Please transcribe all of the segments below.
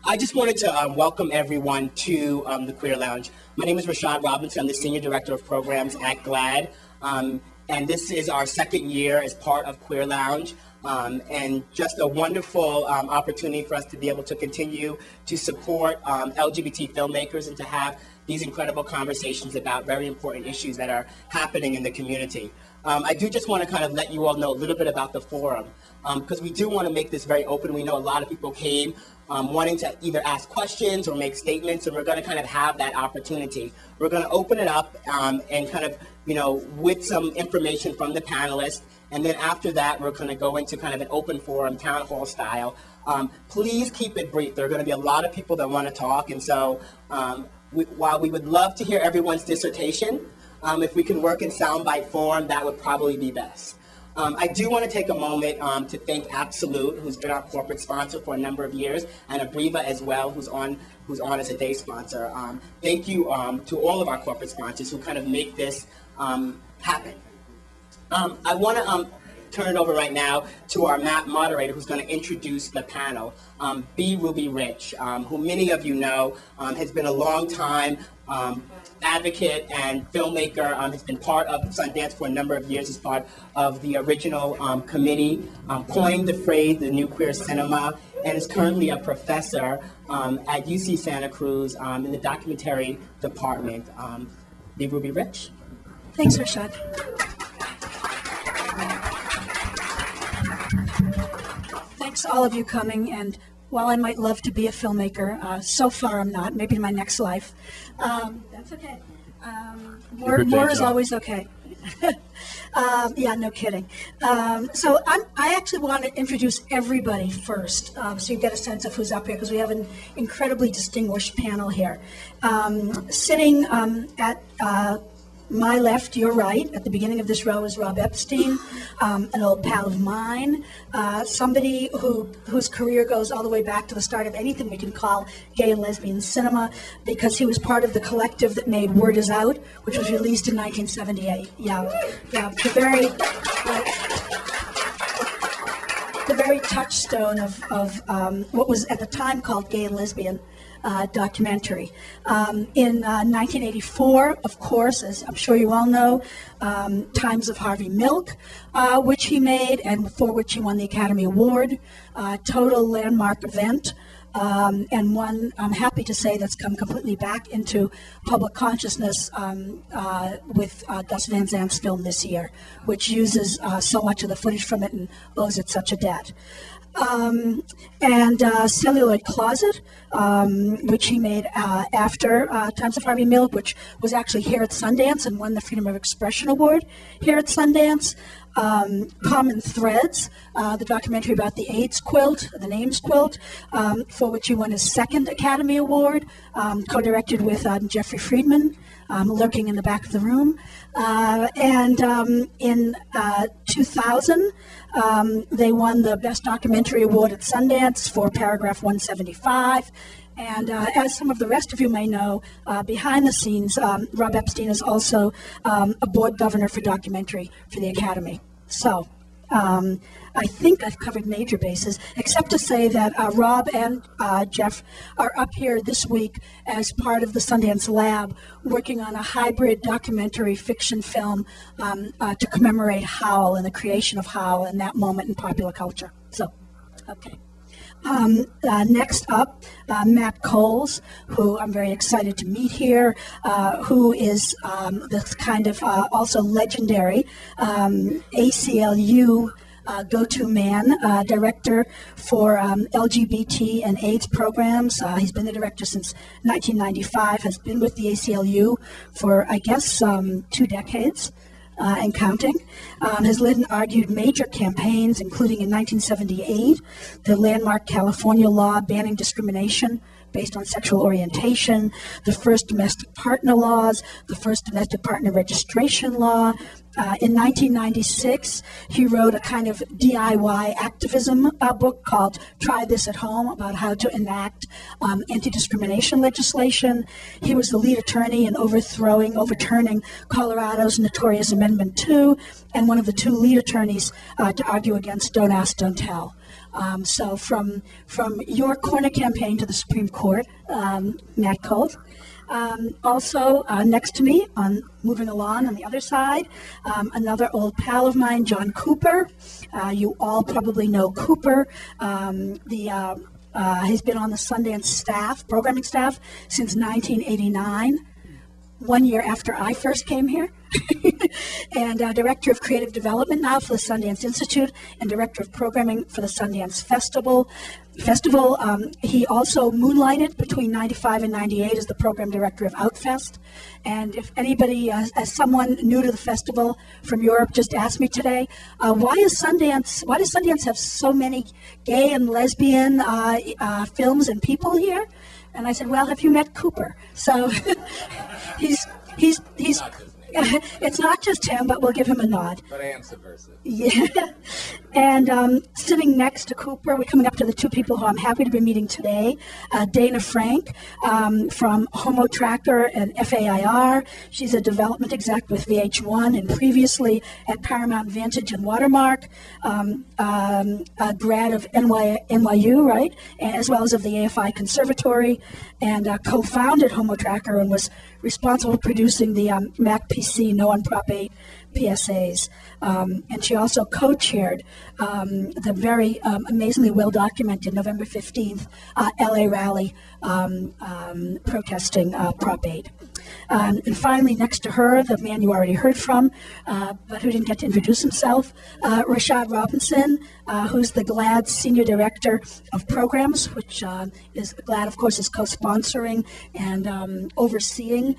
I just wanted to welcome everyone to the Queer Lounge. My name is Rashad Robinson. I'm the Senior Director of Programs at GLAAD. And this is our second year as part of Queer Lounge. And just a wonderful opportunity for us to be able to continue to support LGBT filmmakers and to have these incredible conversations about very important issues that are happening in the community. I do just want to kind of let you all know a little bit about the forum, because we do want to make this very open. We know a lot of people came wanting to either ask questions or make statements, and we're going to kind of have that opportunity. We're going to open it up and kind of, with some information from the panelists, and then after that, we're going to go into kind of an open forum, town hall style. Please keep it brief. There are going to be a lot of people that want to talk, and so while we would love to hear everyone's dissertation, if we can work in soundbite form, that would probably be best. I do want to take a moment to thank Absolute, who's been our corporate sponsor for a number of years, and Abriva as well, who's on as a day sponsor. Thank you to all of our corporate sponsors who kind of make this happen. I want to turn it over right now to our moderator, who's going to introduce the panel, B. Ruby Rich, who many of you know has been a long time advocate and filmmaker, has been part of Sundance for a number of years as part of the original committee, coined the phrase the new queer cinema, and is currently a professor at UC Santa Cruz in the documentary department. B. Ruby Rich. Thanks, Rashad. Thanks all of you coming, and while I might love to be a filmmaker, so far I'm not, maybe in my next life. That's okay. More is always okay. Yeah, no kidding. So I actually want to introduce everybody first, so you get a sense of who's up here, because we have an incredibly distinguished panel here. Sitting at my left, your right, at the beginning of this row is Rob Epstein, an old pal of mine, somebody whose career goes all the way back to the start of anything we can call gay and lesbian cinema, because he was part of the collective that made Word Is Out, which was released in 1978. Yeah, the very touchstone of what was at the time called gay and lesbian documentary. In 1984, of course, as I'm sure you all know, Times of Harvey Milk, which he made and for which he won the Academy Award, total landmark event, and one I'm happy to say that's come completely back into public consciousness with Gus Van Zant's film this year, which uses so much of the footage from it and owes it such a debt. And Celluloid Closet, which he made after Times of Harvey Milk, which was actually here at Sundance and won the Freedom of Expression Award here at Sundance. Common Threads, the documentary about the AIDS quilt, the names quilt, for which he won his second Academy Award, co-directed with Jeffrey Friedman, lurking in the back of the room. And in 2000, they won the Best Documentary Award at Sundance for Paragraph 175. And as some of the rest of you may know, behind the scenes, Rob Epstein is also a board governor for documentary for the Academy. So I think I've covered major bases, except to say that Rob and Jeff are up here this week as part of the Sundance Lab, working on a hybrid documentary fiction film to commemorate Howl and the creation of Howl and that moment in popular culture. So, okay. Next up, Matt Coles, who I'm very excited to meet here, who is this kind of also legendary ACLU go-to man, director for LGBT and AIDS programs. He's been the director since 1995, has been with the ACLU for, I guess, 2 decades. And counting, has led and argued major campaigns, including in 1978, the landmark California law banning discrimination based on sexual orientation, the first domestic partner laws, the first domestic partner registration law. In 1996, he wrote a kind of DIY activism book called Try This at Home, about how to enact anti-discrimination legislation. He was the lead attorney in overturning Colorado's notorious Amendment 2, and one of the 2 lead attorneys to argue against Don't Ask, Don't Tell. So from your corner campaign to the Supreme Court, Matt Colt. Also, next to me, moving along on the other side, another old pal of mine, John Cooper. You all probably know Cooper. He's been on the Sundance staff, programming staff, since 1989, 1 year after I first came here. And Director of Creative Development now for the Sundance Institute and Director of Programming for the Sundance Festival. He also moonlighted between 95 and 98 as the Program Director of Outfest. And if anybody, as someone new to the festival from Europe, just asked me today, why does Sundance have so many gay and lesbian films and people here? And I said, well, have you met Cooper? So he's it's not just him, but we'll give him a nod. But I am subversive. Yeah. And sitting next to Cooper, we're coming up to the two people who I'm happy to be meeting today. Dana Frank from Homo Tracker and FAIR. She's a development exec with VH1 and previously at Paramount Vantage and Watermark. A grad of NYU, right? As well as of the AFI Conservatory, and co-founded Homo Tracker and was responsible for producing the Mac PC No on Prop 8 PSAs. And she also co-chaired the very amazingly well-documented November 15th LA rally protesting Prop 8. And finally, next to her, the man you already heard from, but who didn't get to introduce himself, Rashad Robinson, who's the GLAAD Senior Director of Programs, which is GLAAD, of course, is co-sponsoring and overseeing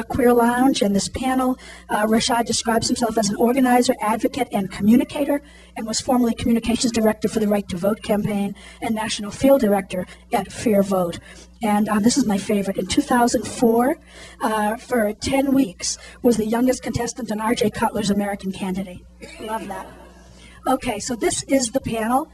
Queer Lounge and this panel. Rashad describes himself as an organizer, advocate, and communicator, and was formerly Communications Director for the Right to Vote campaign and National Field Director at Fair Vote. And this is my favorite. In 2004, for 10 weeks, was the youngest contestant on R.J. Cutler's American Candidate. Love that. Okay, so this is the panel.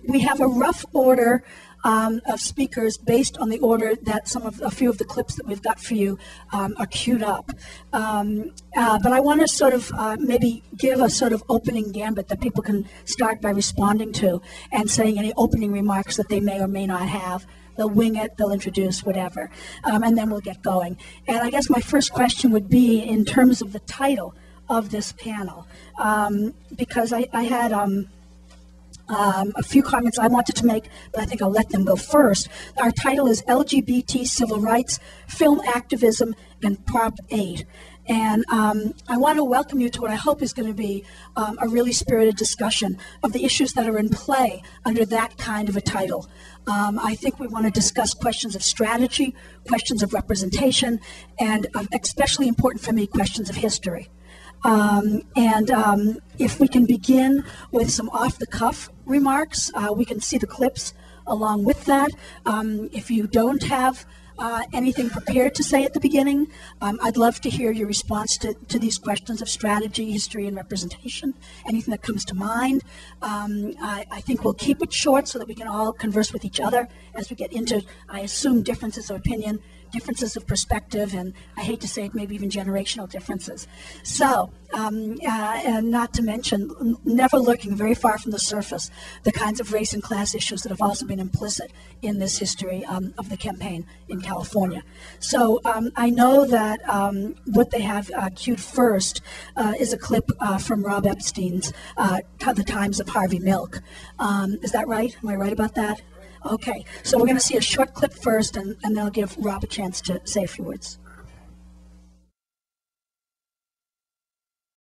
We have a rough order of speakers based on the order that a few of the clips that we've got for you are queued up. But I want to sort of maybe give a sort of opening gambit that people can start by responding to and saying any opening remarks that they may or may not have. They'll wing it, they'll introduce, whatever, and then we'll get going. And I guess my first question would be in terms of the title of this panel, because I had a few comments I wanted to make, but I think I'll let them go first. Our title is LGBT Civil Rights, Film Activism, and Prop 8. And I want to welcome you to what I hope is going to be a really spirited discussion of the issues that are in play under that kind of a title. I think we want to discuss questions of strategy, questions of representation, and especially important for me, questions of history. If we can begin with some off-the-cuff remarks, we can see the clips along with that. If you don't have anything prepared to say at the beginning, I'd love to hear your response to these questions of strategy, history, and representation, anything that comes to mind. I think we'll keep it short so that we can all converse with each other as we get into, I assume, differences of opinion, differences of perspective, and I hate to say it, maybe even generational differences. So, and not to mention, never looking very far from the surface, the kinds of race and class issues that have also been implicit in this history of the campaign in California. So I know that what they have queued first is a clip from Rob Epstein's The Times of Harvey Milk. Is that right? Am I right about that? Okay, so we're going to see a short clip first, and then I'll give Rob a chance to say a few words.